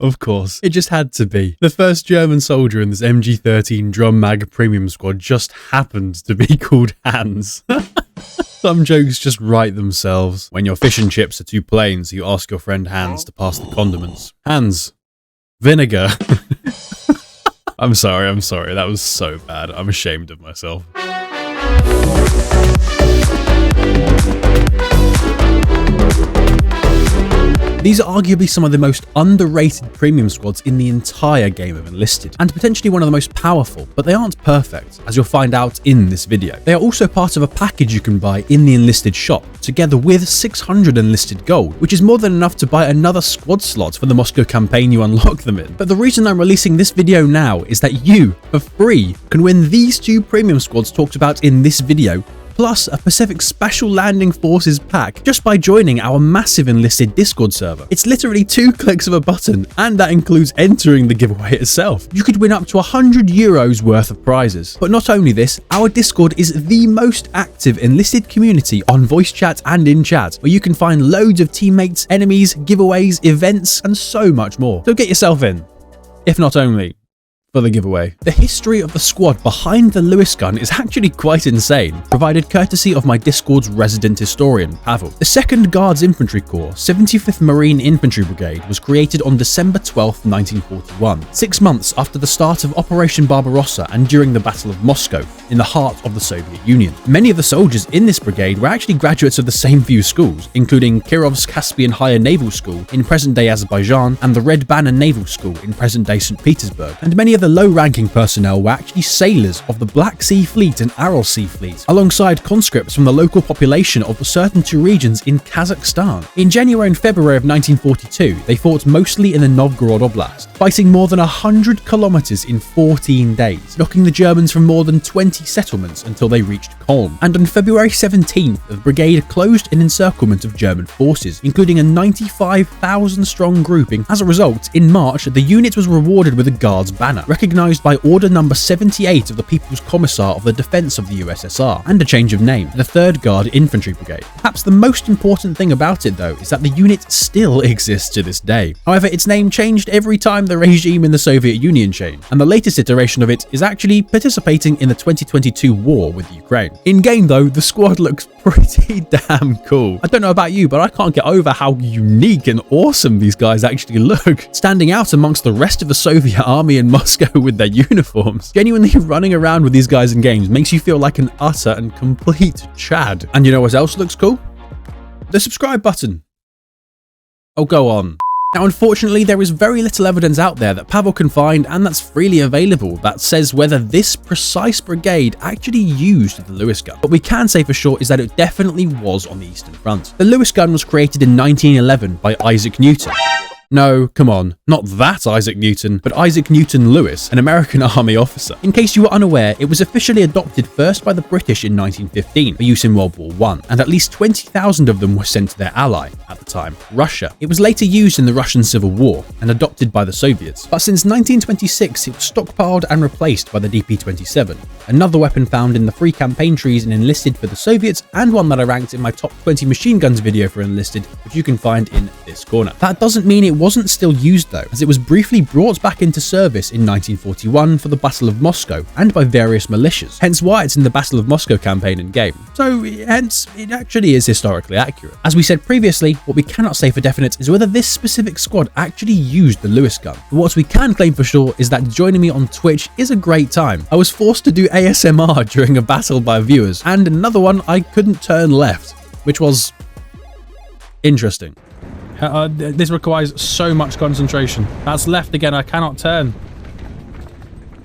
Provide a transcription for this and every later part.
Of course, it just had to be. The first German soldier in this MG-13 Drum Mag Premium Squad just happened to be called Hans. Some jokes just write themselves. When your fish and chips are too plain, so you ask your friend Hans to pass the condiments. Hans, vinegar. I'm sorry, that was so bad. I'm ashamed of myself. These are arguably some of the most underrated premium squads in the entire game of Enlisted, and potentially one of the most powerful, but they aren't perfect, as you'll find out in this video. They are also part of a package you can buy in the Enlisted shop, together with 600 Enlisted gold, which is more than enough to buy another squad slot for the Moscow campaign you unlock them in. But the reason I'm releasing this video now is that you, for free, can win these two premium squads talked about in this video, plus a Pacific Special Landing Forces pack, just by joining our massive Enlisted Discord server. It's literally 2 clicks of a button, and that includes entering the giveaway itself. You could win up to €100 worth of prizes. But not only this, our Discord is the most active Enlisted community on voice chat and in chat, where you can find loads of teammates, enemies, giveaways, events, and so much more. So get yourself in, if not only for the giveaway. The history of the squad behind the Lewis gun is actually quite insane, provided courtesy of my Discord's resident historian, Pavel. The 2nd Guards Infantry Corps, 75th Marine Infantry Brigade was created on December 12, 1941, 6 months after the start of Operation Barbarossa and during the Battle of Moscow, in the heart of the Soviet Union. Many of the soldiers in this brigade were actually graduates of the same few schools, including Kirov's Caspian Higher Naval School in present-day Azerbaijan and the Red Banner Naval School in present-day St. Petersburg, and many of the low-ranking personnel were actually sailors of the Black Sea Fleet and Aral Sea Fleet, alongside conscripts from the local population of certain two regions in Kazakhstan. In January and February of 1942, they fought mostly in the Novgorod Oblast, fighting more than 100 kilometers in 14 days, knocking the Germans from more than 20 settlements until they reached Kolm. And on February 17th, the brigade closed an encirclement of German forces, including a 95,000-strong grouping. As a result, in March, the unit was rewarded with a Guards banner, recognized by Order Number 78 of the People's Commissar of the Defense of the USSR, and a change of name, the 3rd Guard Infantry Brigade. Perhaps the most important thing about it, though, is that the unit still exists to this day. However, its name changed every time the regime in the Soviet Union changed, and the latest iteration of it is actually participating in the 2022 war with Ukraine. In-game, though, the squad looks pretty damn cool. I don't know about you, but I can't get over how unique and awesome these guys actually look, standing out amongst the rest of the Soviet army in Moscow with their uniforms. Genuinely running around with these guys in games makes you feel like an utter and complete Chad. And you know what else looks cool? The subscribe button. Oh, go on. Now, unfortunately, there is very little evidence out there that Pavel can find and that's freely available that says whether this precise brigade actually used the Lewis gun. What we can say for sure is that it definitely was on the Eastern Front. The Lewis gun was created in 1911 by Isaac Newton. No, come on, not that Isaac Newton, but Isaac Newton Lewis, an American army officer. In case you were unaware, it was officially adopted first by the British in 1915 for use in World War I, and at least 20,000 of them were sent to their ally, at the time, Russia. It was later used in the Russian Civil War and adopted by the Soviets, but since 1926 it was stockpiled and replaced by the DP-27, another weapon found in the free campaign trees and Enlisted for the Soviets, and one that I ranked in my top 20 machine guns video for Enlisted, which you can find in this corner. That doesn't mean it wasn't still used though, as it was briefly brought back into service in 1941 for the Battle of Moscow and by various militias, hence why it's in the Battle of Moscow campaign in game. So hence it actually is historically accurate. As we said previously, what we cannot say for definite is whether this specific squad actually used the Lewis gun. But what we can claim for sure is that joining me on Twitch is a great time. I was forced to do ASMR during a battle by viewers, and another one I couldn't turn left, which was interesting. This requires so much concentration. That's left again, I cannot turn.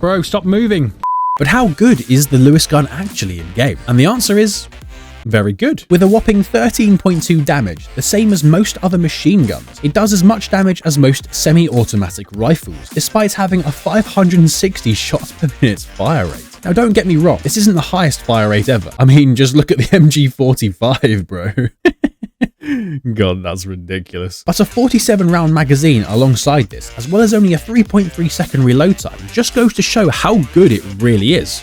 Bro, stop moving. But how good is the Lewis gun actually in game? And the answer is very good. With a whopping 13.2 damage, the same as most other machine guns, it does as much damage as most semi-automatic rifles, despite having a 560 shots per minute fire rate. Now don't get me wrong, this isn't the highest fire rate ever. I mean, just look at the MG45, bro. God, that's ridiculous. But a 47-round magazine alongside this, as well as only a 3.3 second reload time, just goes to show how good it really is.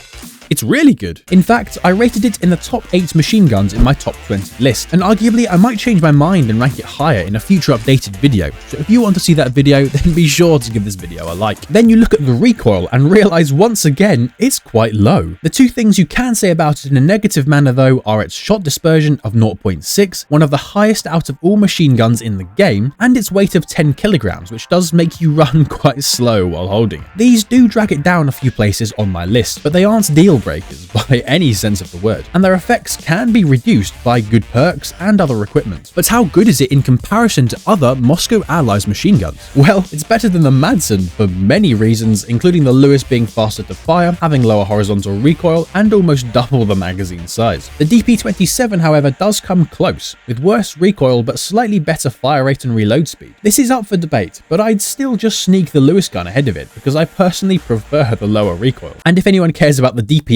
It's really good. In fact, I rated it in the top 8 machine guns in my top 20 list, and arguably I might change my mind and rank it higher in a future updated video. So if you want to see that video, then be sure to give this video a like. Then you look at the recoil and realize once again, it's quite low. The two things you can say about it in a negative manner though are its shot dispersion of 0.6, one of the highest out of all machine guns in the game, and its weight of 10 kilograms, which does make you run quite slow while holding it. These do drag it down a few places on my list, but they aren't deal breakers by any sense of the word, and their effects can be reduced by good perks and other equipment. But how good is it in comparison to other Moscow Allies machine guns? Well, it's better than the Madsen for many reasons, including the Lewis being faster to fire, having lower horizontal recoil, and almost double the magazine size. The DP27, however, does come close, with worse recoil but slightly better fire rate and reload speed. This is up for debate, but I'd still just sneak the Lewis gun ahead of it because I personally prefer the lower recoil. And if anyone cares about the DPM,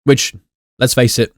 which, let's face it,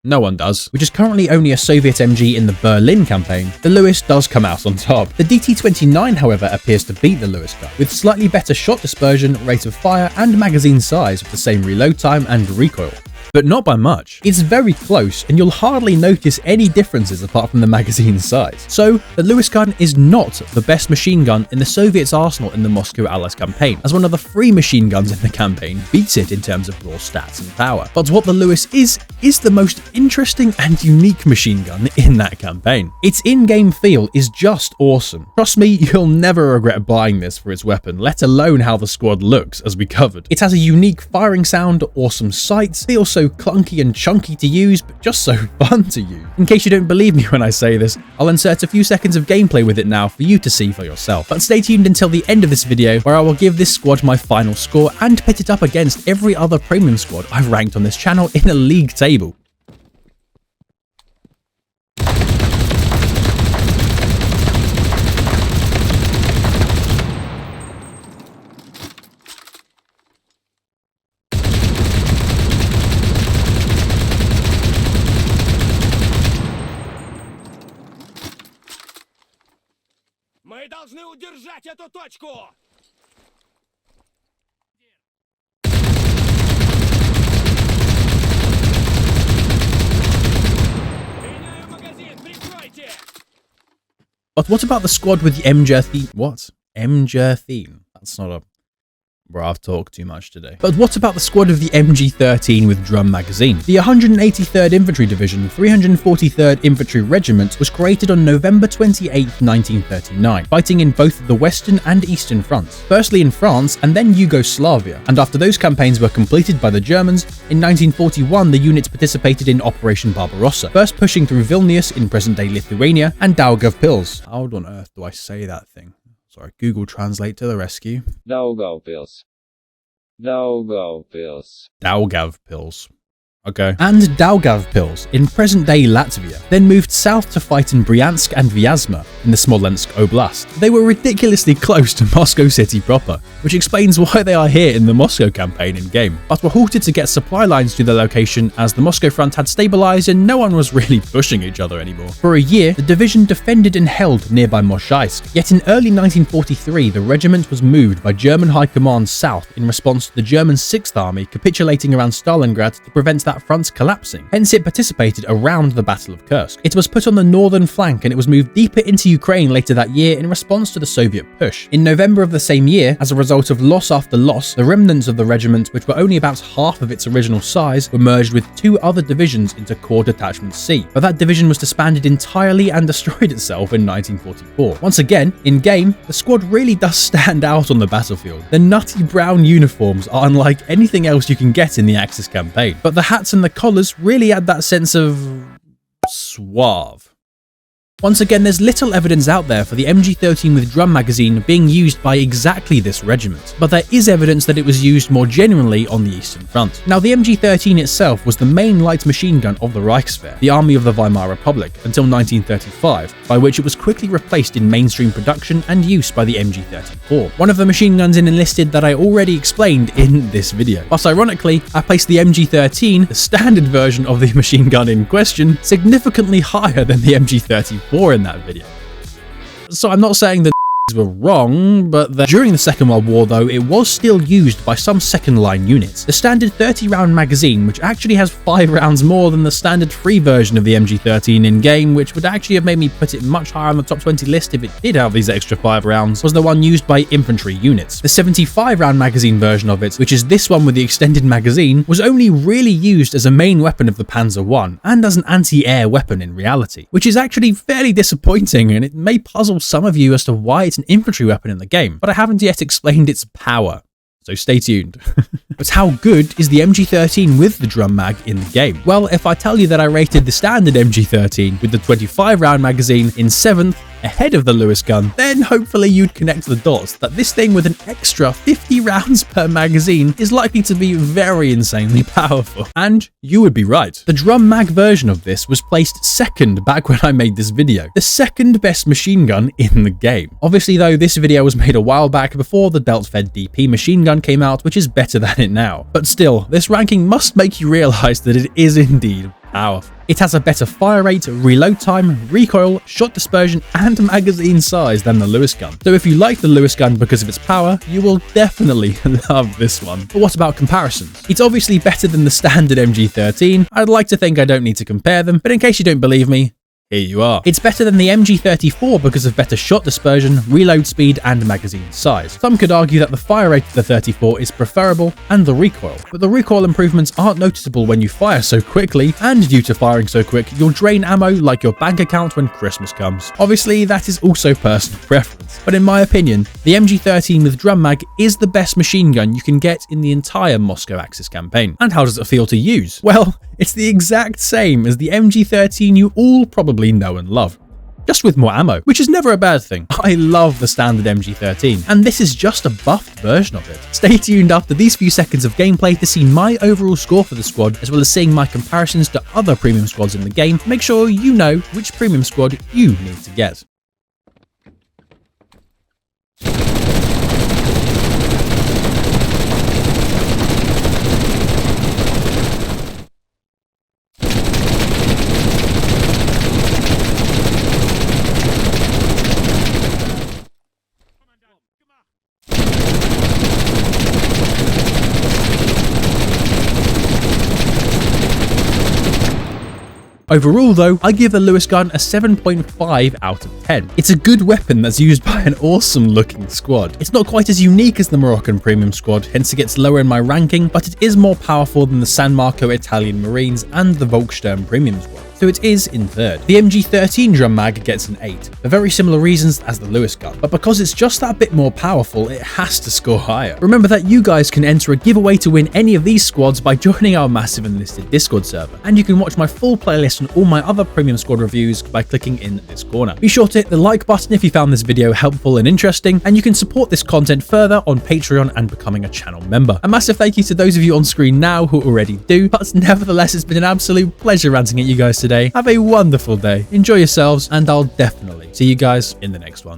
no one does, which is currently only a Soviet MG in the Berlin campaign, the Lewis does come out on top. The DT-29, however, appears to beat the Lewis gun, with slightly better shot dispersion, rate of fire, and magazine size with the same reload time and recoil. But not by much. It's very close, and you'll hardly notice any differences apart from the magazine size. So, the Lewis gun is not the best machine gun in the Soviets' arsenal in the Moscow Allies campaign, as one of the 3 machine guns in the campaign beats it in terms of raw stats and power. But what the Lewis is the most interesting and unique machine gun in that campaign. Its in-game feel is just awesome. Trust me, you'll never regret buying this for its weapon, let alone how the squad looks, as we covered. It has a unique firing sound, awesome sights, feels so clunky and chunky to use, but just so fun to use. In case you don't believe me when I say this, I'll insert a few seconds of gameplay with it now for you to see for yourself. But stay tuned until the end of this video, where I will give this squad my final score and pit it up against every other premium squad I've ranked on this channel in a league table. Мы должны удержать эту точку! Меняю магазин, прикройте! But what about the squad with the MajorMcDonalds? What? MajorMcDonalds? That's not a... Bro, I've talked too much today. But what about the squad of the MG13 with drum magazine? The 183rd Infantry Division, 343rd Infantry Regiment was created on November 28, 1939, fighting in both the Western and Eastern fronts. Firstly in France and then Yugoslavia, and after those campaigns were completed by the Germans, in 1941 the unit participated in Operation Barbarossa, first pushing through Vilnius in present-day Lithuania and Daugavpils. How on earth do I say that thing? Sorry, Google Translate to the rescue. Daugavpils. Daugavpils. Daugavpils. Okay. And Daugavpils in present-day Latvia, then moved south to fight in Bryansk and Vyazma in the Smolensk Oblast. They were ridiculously close to Moscow city proper, which explains why they are here in the Moscow campaign in-game, but were halted to get supply lines to the location as the Moscow front had stabilized and no one was really pushing each other anymore. For a year, the division defended and held nearby Moshaisk, yet in early 1943 the regiment was moved by German High Command south in response to the German 6th Army capitulating around Stalingrad to prevent that front's collapsing. Hence it participated around the Battle of Kursk. It was put on the northern flank and it was moved deeper into Ukraine later that year in response to the Soviet push. In November of the same year, as a result of loss after loss, the remnants of the regiment, which were only about half of its original size, were merged with 2 other divisions into Corps Detachment C. But that division was disbanded entirely and destroyed itself in 1944. Once again, in-game, the squad really does stand out on the battlefield. The nutty brown uniforms are unlike anything else you can get in the Axis campaign, but the hats and the collars really add that sense of suave. Once again, there's little evidence out there for the MG13 with drum magazine being used by exactly this regiment, but there is evidence that it was used more genuinely on the Eastern Front. Now, the MG13 itself was the main light machine gun of the Reichswehr, the army of the Weimar Republic, until 1935, by which it was quickly replaced in mainstream production and use by the MG34, one of the machine guns in Enlisted that I already explained in this video. But ironically, I placed the MG13, the standard version of the machine gun in question, significantly higher than the MG34 in that video. So I'm not saying that were wrong, but during the Second World War though, it was still used by some second line units. The standard 30-round magazine, which actually has 5 rounds more than the standard free version of the MG13 in-game, which would actually have made me put it much higher on the top 20 list if it did have these extra 5 rounds, was the one used by infantry units. The 75-round magazine version of it, which is this one with the extended magazine, was only really used as a main weapon of the Panzer I, and as an anti-air weapon in reality, which is actually fairly disappointing, and it may puzzle some of you as to why it's an infantry weapon in the game, but I haven't yet explained its power. So stay tuned. But how good is the MG13 with the drum mag in the game? Well, if I tell you that I rated the standard MG13 with the 25-round magazine in 7th, ahead of the Lewis gun, then hopefully you'd connect the dots that this thing with an extra 50 rounds per magazine is likely to be very insanely powerful. And you would be right. The drum mag version of this was placed second back when I made this video, the second best machine gun in the game. Obviously though, this video was made a while back before the belt-fed DP machine gun came out, which is better than it now. But still, this ranking must make you realize that it is indeed powerful. It has a better fire rate, reload time, recoil, shot dispersion, and magazine size than the Lewis gun. So if you like the Lewis gun because of its power, you will definitely love this one. But what about comparisons? It's obviously better than the standard MG13. I'd like to think I don't need to compare them, but in case you don't believe me, here you are. It's better than the MG34 because of better shot dispersion, reload speed, and magazine size. Some could argue that the fire rate of the 34 is preferable, and the recoil, but the recoil improvements aren't noticeable when you fire so quickly, and due to firing so quick, you'll drain ammo like your bank account when Christmas comes. Obviously, that is also personal preference, but in my opinion, the MG13 with drum mag is the best machine gun you can get in the entire Moscow Axis campaign. And how does it feel to use? Well, it's the exact same as the MG13 you all probably know and love, just with more ammo, which is never a bad thing. I love the standard MG13, and this is just a buffed version of it. Stay tuned after these few seconds of gameplay to see my overall score for the squad, as well as seeing my comparisons to other premium squads in the game. Make sure you know which premium squad you need to get. Overall though, I give the Lewis gun a 7.5 out of 10. It's a good weapon that's used by an awesome looking squad. It's not quite as unique as the Moroccan Premium Squad, hence it gets lower in my ranking, but it is more powerful than the San Marco Italian Marines and the Volkssturm Premium Squad, so it is in 3rd. The MG13 drum mag gets an 8, for very similar reasons as the Lewis gun, but because it's just that bit more powerful, it has to score higher. Remember that you guys can enter a giveaway to win any of these squads by joining our massive Enlisted Discord server, and you can watch my full playlist on all my other Premium Squad reviews by clicking in this corner. Be sure to hit the like button if you found this video helpful and interesting, and you can support this content further on Patreon and becoming a channel member. A massive thank you to those of you on screen now who already do, but nevertheless it's been an absolute pleasure ranting at you guys today. Have a wonderful day, enjoy yourselves, and I'll definitely see you guys in the next one.